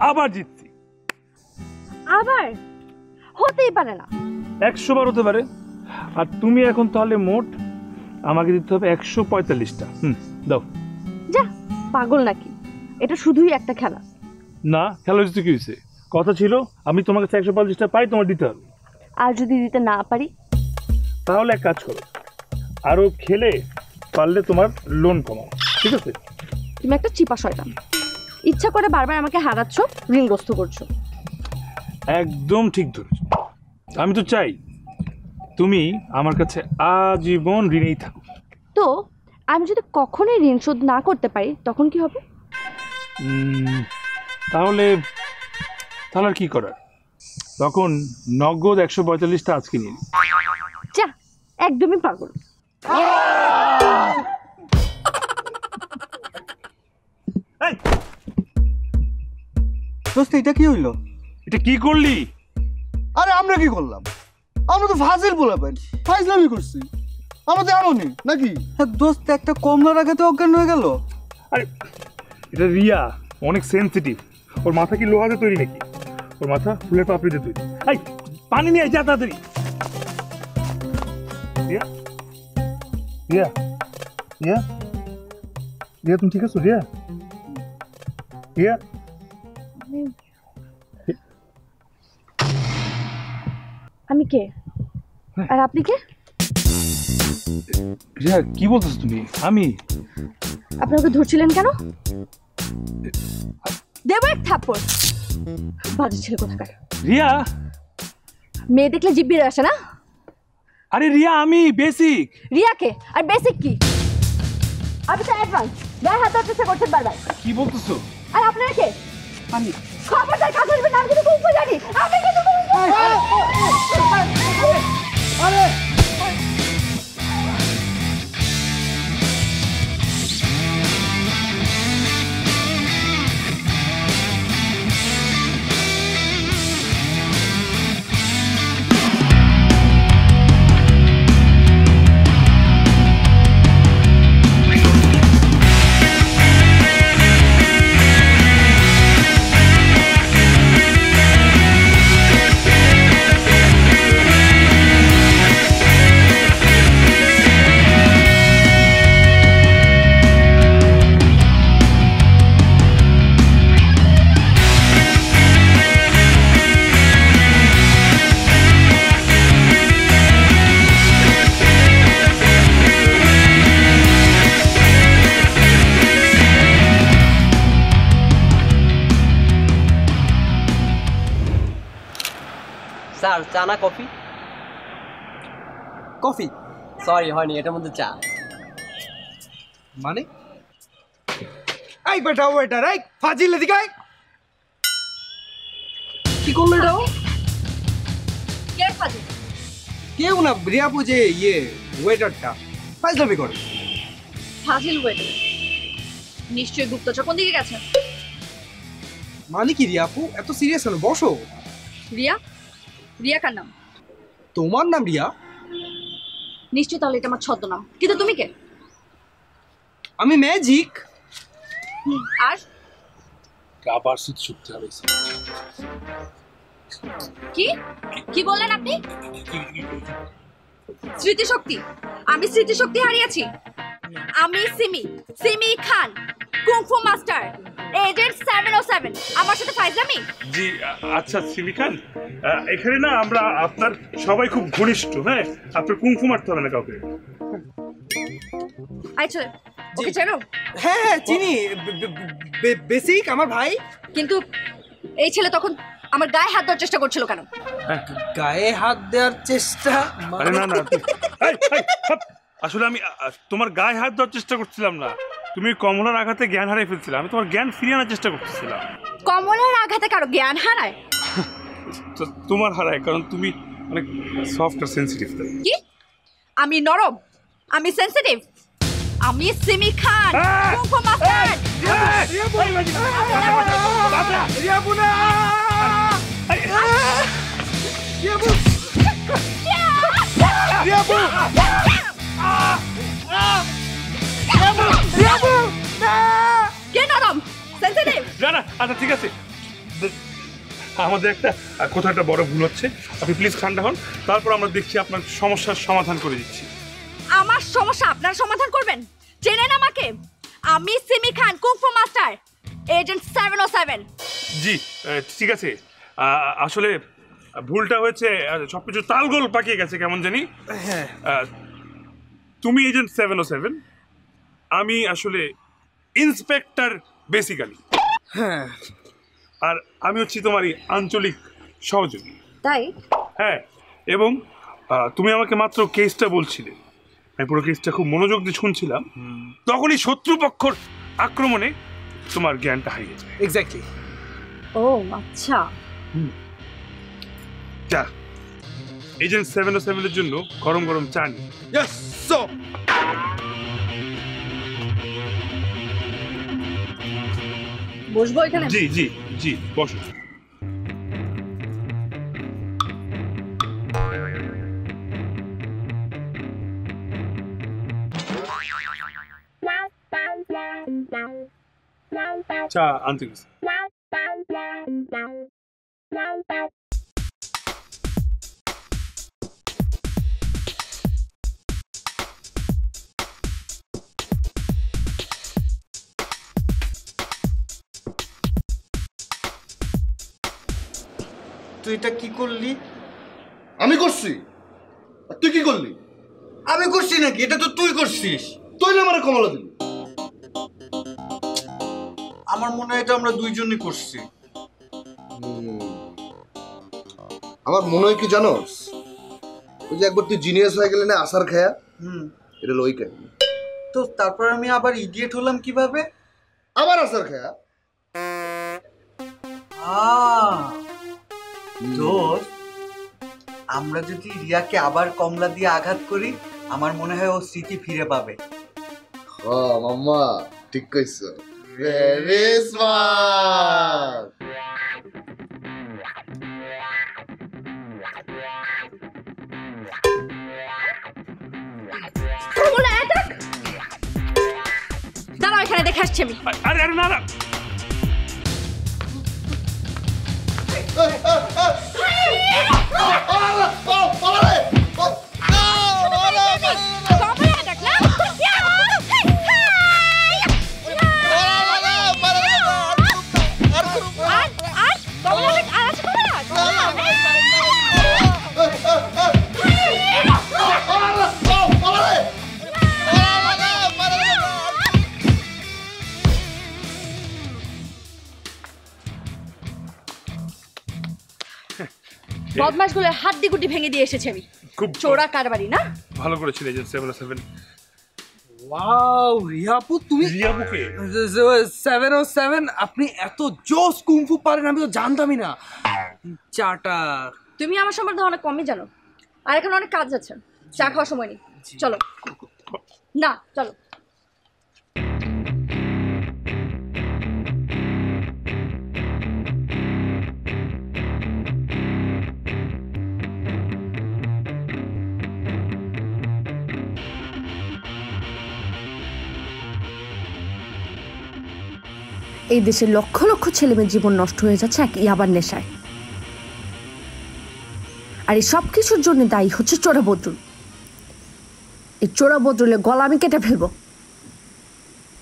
আবার জিতছি। আবার হতেই পারে না। 100 বার হতে পারে। আর তুমি এখন তাহলে মোট আমাকে দিতে হবে 145টা। দাও। যা, পাগল নাকি? এটা শুধুই একটা খেলা। না, খেলা হচ্ছে কি হয়েছে? কথা ছিল আমি তোমার কাছে 145টা পাই, তোমার দিতে হবে। আর যদি দিতে না পারি? তাহলে এক কাজ করো, আরো খেলে পারলে তোমার লোন কমাও, ঠিক আছে? তুমি একটা চিপা শয়তান, ইচ্ছা করে বারবার আমাকে হারাচ্ছ, ঋণগ্রস্ত করছো। একদম ঠিক ধরেছো। আমি তো চাই তুমি আমার কাছে আজীবন ঋণেই থাকো। তো আমি যদি কখনোই ঋণ শোধ না করতে পারি তখন কি হবে? তাহলে তাহলে আর কি করার? তখন নগদ 145টা আজকে নিয়ে নিই। যা, একদমই পাগল। দোস্ত এটা কি হইলো? এটা কি করলি? আরে আমরা কি করলাম? আমরা তো ফাজিল বলাবেন, ফাইজলামি করছি। আমরা তো এমনই নাকি? দোস্ত একটা কমলা রাখাতে অজ্ঞান হয়ে গেল। আরে এটা রিয়া অনেক সেনসিটিভ। ওর মাথা কি লোহাতে তৈরি নাকি? ওর মাথা ফুলের পাপড়িতে তৈরি। এই পানি নিয়ে যা তাড়াতাড়ি। রিয়া রিয়া রিয়া রিয়া, তুমি ঠিক আছো? রিয়া রিয়া আমি কে আর আপনি কে? রিয়া কি বলতেছো তুমি? আমি আপনাকে ধরছিলেন কেন? দেবো এক থাপ্পড়, বাজে ছেলে কোথাকার। রিয়া, মেয়ে দেখলে জিভ বেরিয়ে আসে না? আরে রিয়া আমি বেসিক। রিয়া কে আর বেসিক কি? আপনি তো অ্যাডভান্স, গায়ে হাত চেষ্টা করছেন বারবার। কি বলতেছো? আর আপনারা কে? আমি খবরদার কাছে আসবেন না, আমি কিন্তু কুকুর জানি। আমি কিন্তু আরে স্যার, চা না কফি? কফি। সরি, হয়নি, এটার মধ্যে চা। মানে এই বেটা ওয়েটার, এই ফাজিল এদিকে আয়। কি করলো এটা? কে ফাজিল? কেউ না, রিয়াপু যে ওয়েটারটা ফাজলামি করে। ফাজিল ওয়েটার নিশ্চয়ই গুপ্তচর। কোন দিকে গেছে? মানে কি রিয়াপু এত সিরিয়াস কেন? বসো। রিয়া? রিয়া কার নাম? তোমার নাম রিয়া? নিশ্চয়ই, তাহলে এটা আমার ছদ্মনাম। কিন্তু তুমি কে? আমি ম্যাজিক। আর আবার শক্তি হবে। কি কি বললেন আপনি? স্মৃতিশক্তি? আমি স্মৃতিশক্তি হারিয়েছি? আমি সিমি খান, কুংফু মাস্টার, এজেন্ট 707। আমার সাথে ফাইজলামি? জি আচ্ছা সিমি খান, এখানে না আমরা আপনার সবাই খুব ঘনিষ্ঠ। হ্যাঁ, আপনার কুংফু মারতে হবে না কাউকে। আচ্ছা, ওকে চেনো? হ্যাঁ হ্যাঁ চিনি, বেসিক আমার ভাই। কিন্তু এই ছেলে তখন আমার গায়ে হাত দেওয়ার চেষ্টা করছিল কেন? গায়ে হাত দেওয়ার চেষ্টা? আরে না না, আসলে আমি তোমার গায়ে হাত দেওয়ার চেষ্টা করছিলাম না। তুমি কমলার আঘাতে জ্ঞান হারিয়ে ফেলছিলে, আমি তোমার জ্ঞান ফিরিয়ে আনার চেষ্টা করতেছিলাম। কমলার আঘাতে কারো জ্ঞান হারায়? তোমার হারায় কারণ তুমি অনেক সফট আর সেনসিটিভ। কি? আমি নরম? আমি সেনসিটিভ? আমি সিমি খান, কুংফু মাস্টার। রিয়াপু না! রিয়াপু! রিয়াপু! কে নরম? সেনসিটিভ? আচ্ছা ঠিক আছে, আমাদের একটা কোথাও একটা বড় ভুল হচ্ছে, আপনি প্লিজ ঠান্ডা হন, তারপর আমরা দেখছি আপনার সমস্যার সমাধান করে দিচ্ছি। আমার সমস্যা আপনারা সমাধান করবেন? চেনেন আমাকে? আমি সিমি খান, কুংফু মাস্টার, এজেন্ট 707। জি ঠিক আছে, আসলে ভুলটা হয়েছে, সবকিছু তালগোল পাকিয়ে গেছে কেমন জানি। হ্যাঁ, তুমি এজেন্ট 707, আমি আসলে ইন্সপেক্টর বেসিক্যালি। হ্যাঁ। আর আমি হচ্ছি তোমারই আঞ্চলিক সহযোগী। তাই? হ্যাঁ, এবং তুমি আমাকে মাত্র কেসটা বলছিলে, আমি পুরো কেসটা খুব মনোযোগ দিয়ে শুনছিলাম, তখনই শত্রুপক্ষর আক্রমণে তোমার জ্ঞানটা হারিয়ে যায়। এক্স্যাক্টলি। ও আচ্ছা। চা, এজেন্ট 707 এর জন্য গরম গরম চা নিই। Yes so. বসবো এখানে? জি জি জি, বসো। চা আনতে গেছি। তুই এটা কি করলি? আমি করছি, আর তুই কি করলি? আমি করছি নাকি? এটা তো তুই করছিস। তুই না আমারে কমলা দিলি। আমার মনে হয় এটা আমরা দুইজনই করছি। আমার মনে হয় কি জানোস, ওই যে একবার তুই জিনিয়াস হয়ে গেলে না আসার খায়া, এটা লই কেন তো তারপর আমি আবার ইডিয়েট হলাম কিভাবে? আবার আসার খায়া। দোস্ত, আমরা যদি রিয়াকে আবার কমলা দিয়ে আঘাত করি, আমার মনে হয় ও স্মৃতি ফিরে পাবে। হ্যাঁ মাম্মা, ঠিক কইছো। Very smart. দাঁড়াও, এখানে দেখে আসছি আমি। আরে আরে না না, বদমাশগুলোর হাড্ডি গুটি ভেঙে দিয়ে এসেছি আমি। খুব চোরা কারবারি না? ভালো করেছিল এজেন্ট 707। ওয়াও রিয়াপু, তুমি রিয়াবুকে 707, আপনি এত জোস কুংফু পারেন আমি তো জানতামই না। চাটা তুমি আমার সম্বন্ধে অনেক কমই জানো, আর এখানে অনেক কাজ আছে, চা খাওয়ার সময় নেই। চলো না, চলো। এই দেশে লক্ষ লক্ষ ছেলেমেয়ের জীবন নষ্ট হয়ে যাচ্ছে এক ইয়াবার নেশায়, আর এই সব কিছুর জন্য দায়ী হচ্ছে চোরা বদরুল। এই চোরা বদরুলের গলা আমি কেটে ফেলবো।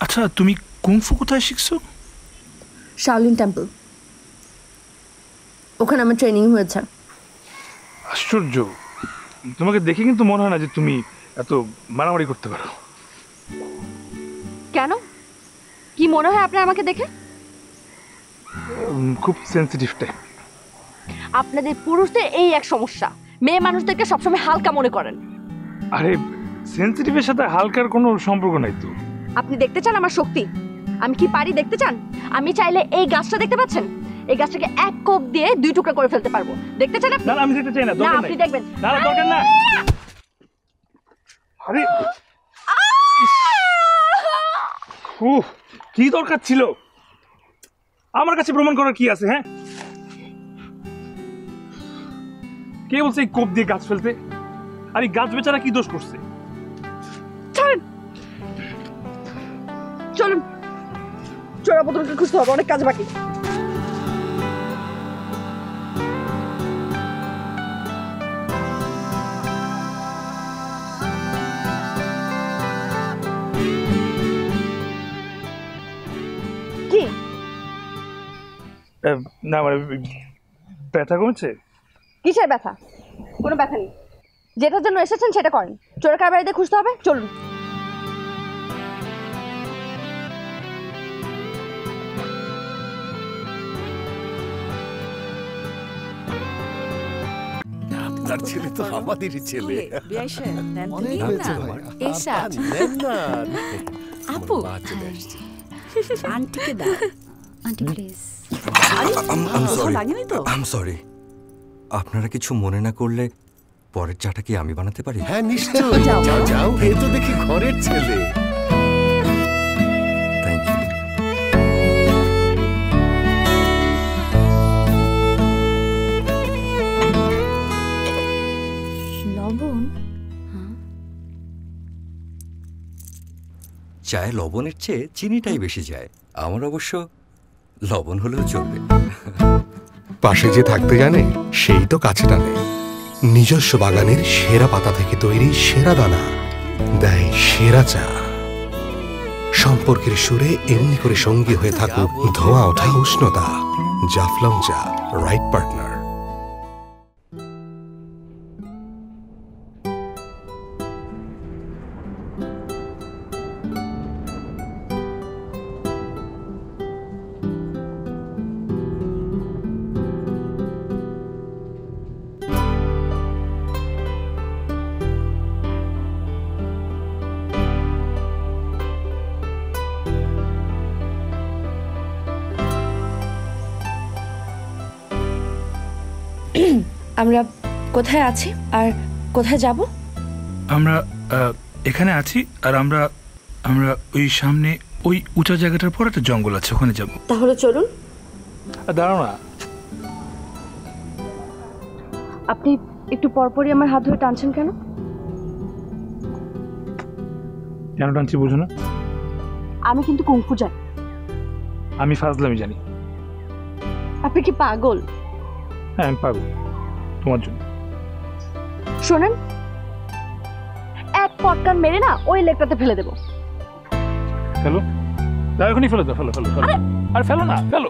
আচ্ছা, তুমি কুংফু কোথায় শিখছো? শাওলিন টেম্পল, ওখানে আমার ট্রেনিং হয়েছে। আশ্চর্য, তোমাকে দেখে কিন্তু মনে হয় না যে তুমি এত মারামারি করতে পারো। কেন, কি মনে হয় আপনার আমাকে দেখে? খুব সেন্সিটিভ টাইপ। আপনাদের পুরুষদের এই এক সমস্যা, মেয়ে মানুষদেরকে সবসময় হালকা মনে করেন। আরে সেন্সিটিভের সাথে হালকার কোনো সম্পর্ক নাই তো। আপনি দেখতে চান আমার শক্তি, আমি কি পারি দেখতে চান? আমি চাইলে এই গাছটা দেখতে পাচ্ছেন, এই গাছটাকে এক কোপ দিয়ে 2 টুকরা করে ফেলতে পারবো। দেখতে চান আপনি? না আমি দেখতে চাই না, না দরকার আপনি নাই। দেখবেন। না না, দরকার না। আরে কি দরকার ছিল? আমার কাছে প্রমাণ করার কি আছে? হ্যাঁ, কে বলছে এই কোপ দিয়ে গাছ ফেলতে? আর এই গাছ বেচারা কি দোষ করছে? চলুন। চোরা বদরুলকে খুঁজতে হবে, অনেক কাজ বাকি। কি না মানে ব্যথা কমছে? কিসের ব্যথা? কোনো ব্যথা নেই, যেটার জন্য এসেছেন সেটা করেন। চোর কারবারিতে খুঁজতে হবে, চলুন। আপনার ছেলে তো আমাদেরই ছেলে। অনেক হয়েছে ভাই। নেন না। আপু মা চলে আসছে। আন্টিকে দাও। Aunty please. লাগেনি তো? I am sorry. আপনারা কিছু মনে না করলে পরের চাটা কি আমি বানাতে পারি? হ্যাঁ নিশ্চয়ই, যাও যাও, এ তো দেখি ঘরের ছেলে। Thank you. লবণ? চায়ে লবণের চেয়ে চিনিটাই বেশি যায়। আমার অবশ্য লবণ হলেও চলবে। পাশে যে থাকতে জানে সেই তো কাছে টানে। নিজস্ব বাগানের সেরা পাতা থেকে তৈরি সেরা দানা দেয় সেরা চা। সম্পর্কের সুরে এমনি করে সঙ্গী হয়ে থাকুক ধোঁয়া ওঠা উষ্ণতা। জাফলং চা, রাইট পার্টনার। আমরা কোথায় আছি আর কোথায় যাব? আমরা এখানে আছি আর আমরা আমরা ওই সামনে ওই উঁচা জায়গাটার পর একটা জঙ্গল আছে, ওখানে যাব। তাহলে চলুন। দাঁড়াও না, আপনি একটু পরপরই আমার হাত ধরে টানছেন কেন? কেন টানছি বুঝো না? আমি কিন্তু কুংফু জানি। আমি ফাজলামি জানি। আপনি কি পাগল? হ্যাঁ আমি পাগল তোমার জন্য। শোনেন, এক পটকান মেরে না ওই লেকটাতে ফেলে দেবো। ফেলো, তাই এখনই ফেলে দাও। ফেলো ফেলো ফেলো। আরে ফেলো না, ফেলো।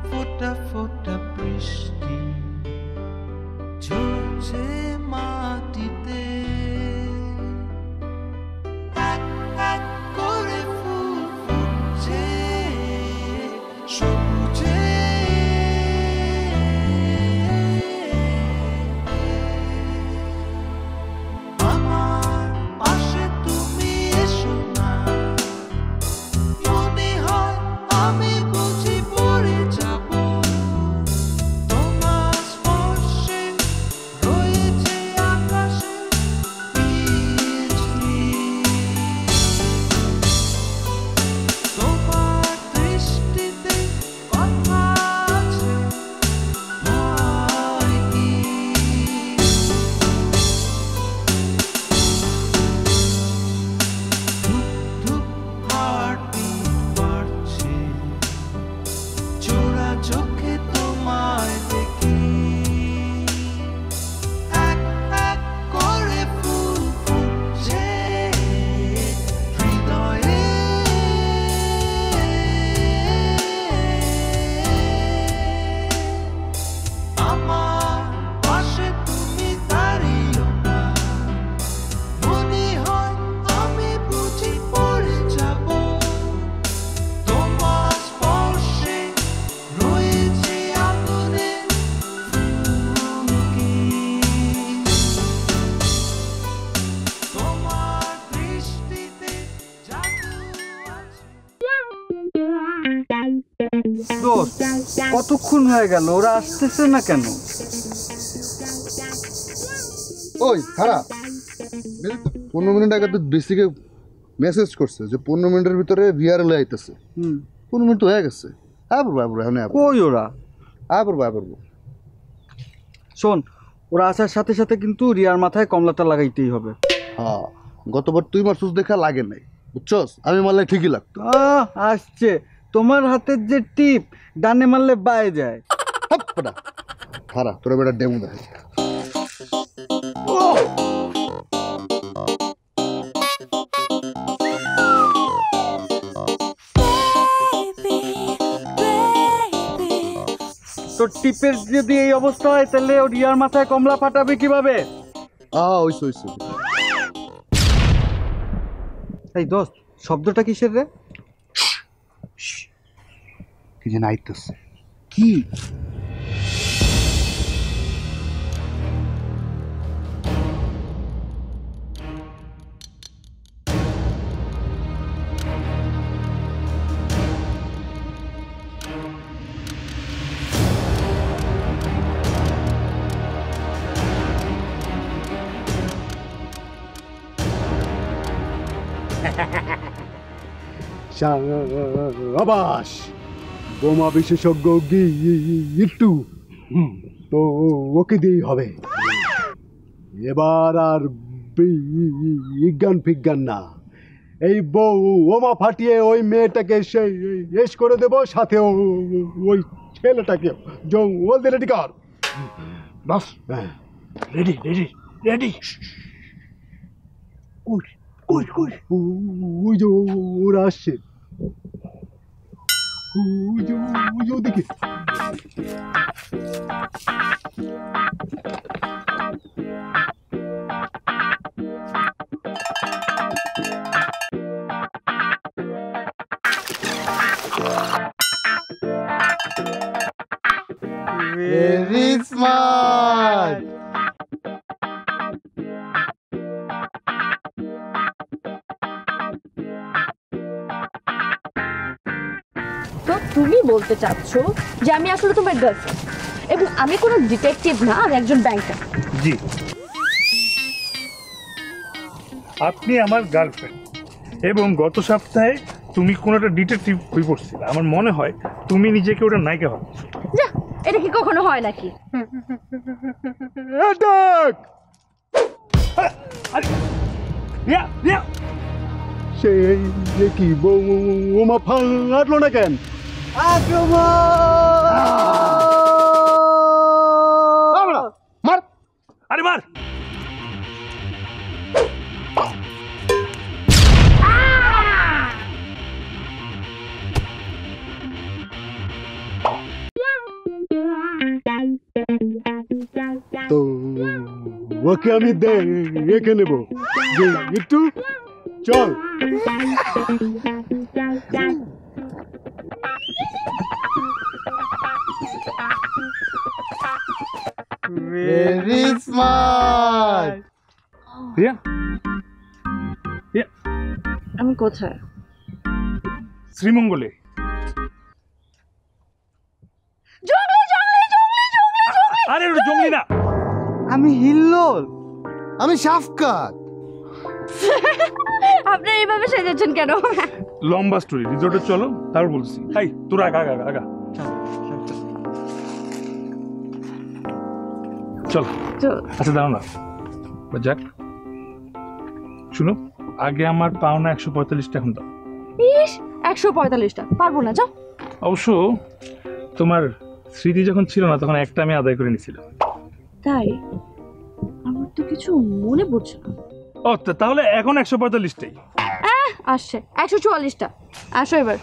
ফোটা ফোটা বৃষ্টি ঝরছে মাটিতে, এক এক করে ফুল ফুটছে সবুজে। আমার পাশে তুমি এসো না, মনে হয় আমি বুঝি পড়ে যাব। তোমার স্পর্শে রয়েছে আকাশে বিজলি, তোমার দৃষ্টিতে কথা আছে ভয় কি? ধুপ ধুপ হার্টবিট বাড়ছে, চোরা চোখে তোমায় দেখি, এক এক করে ফুল ফুটছে হৃদয়ে। আমার পাশে তুমি দাঁড়িয়েও না, মনে হয় আমি বুঝি পড়ে যাব। তোমার স্পর্শে রয়েছে আগুনের ফুলকি, তোমার দৃষ্টিতে জাদু আছে। দোস্ত, কতক্ষণ হয়ে গেল, ওরা আসতেছে না কেন? ওই খারাপ 15 মিনিট আগে তো ডিসিকে মেসেজ করছে যে 15 মিনিটের ভিতরে ভিআরএল আইতেছে। 15 মিনিট তো হয়ে গেছে। কই ওরা? আবার শোন, ওরা আসার সাথে সাথে কিন্তু রিয়ার মাথায় কমলাটা লাগাইতেই হবে। হ্যাঁ, গতবার তুই মারছুস দেখা লাগে নাই, বুঝছস? আমি মারলে ঠিকই লাগতো। আসছে তোমার হাতের যে টিপ, ডানে মারলে বায়ে যায়। খারা তোরা বেটা ডেমো দেখ। তোর টিপের যদি এই অবস্থা হয় তাহলে ওর ইয়ার মাথায় কমলা ফাটাবে কিভাবে? ওইসো ওইসো। এই দোস্ত, শব্দটা কিসের রে? কি যেন আইতেছে। কি? আবাস বোমা বিশেষজ্ঞ একটু তো ওকে দিয়েই হবে। এবার আর বিজ্ঞান ফিজ্ঞান না, এই বোমা ফাটিয়ে ওই মেয়েটাকে শেষ করে দেবো, সাথে ওই ছেলেটাকে জল রেডি কর। বাস রেডি রেডি রেডি। ওই যে ওরা আসছে, ওদিকে। Very smart. তো তুমি বলতে চাচ্ছ যে আমি আসলে তোমার গার্লফ্রেন্ড এবং আমি কোনো ডিটেকটিভ না, আমি একজন ব্যাংকার। জি, আপনি আমার গার্লফ্রেন্ড এবং গত সপ্তাহে তুমি কোনো একটা ডিটেকটিভ হয়ে পড়ছিলে। আমার মনে হয় তুমি নিজেকে ওটা নায়িকা ভাবো। যা, এটা কি কখনো হয় নাকি? সে কি বোমা ফাটলো না কেন? মার, আরে মার। তো ওকে আমি দেখে নেব। একটু চল। Very smart. রিয়া, রিয়া, আমি কোথায়? শ্রীমঙ্গলে। আরে ওটা জঙ্গলি না, আমি হিল্লোল, আমি শাফকাত। আপনারা এইভাবে সেজেছেন কেন? লম্বা স্টোরি, রিসোর্টে চলো তারপর বলছি। হাই তোরা আগা আগা আগা চল। আচ্ছা দাঁড়াও না, যাক শুনো, আগে আমার পাওনা 145 এখন দাও। ইস, 145টা পারবো না, যাও। অবশ্য তোমার স্মৃতি যখন ছিল না তখন একটা আমি আদায় করে নিয়েছিলাম। তাই? আমার তো কিছু মনে পড়ছে না। ও তাহলে এখন 145টাই আসছে 144টা। আসো এবার।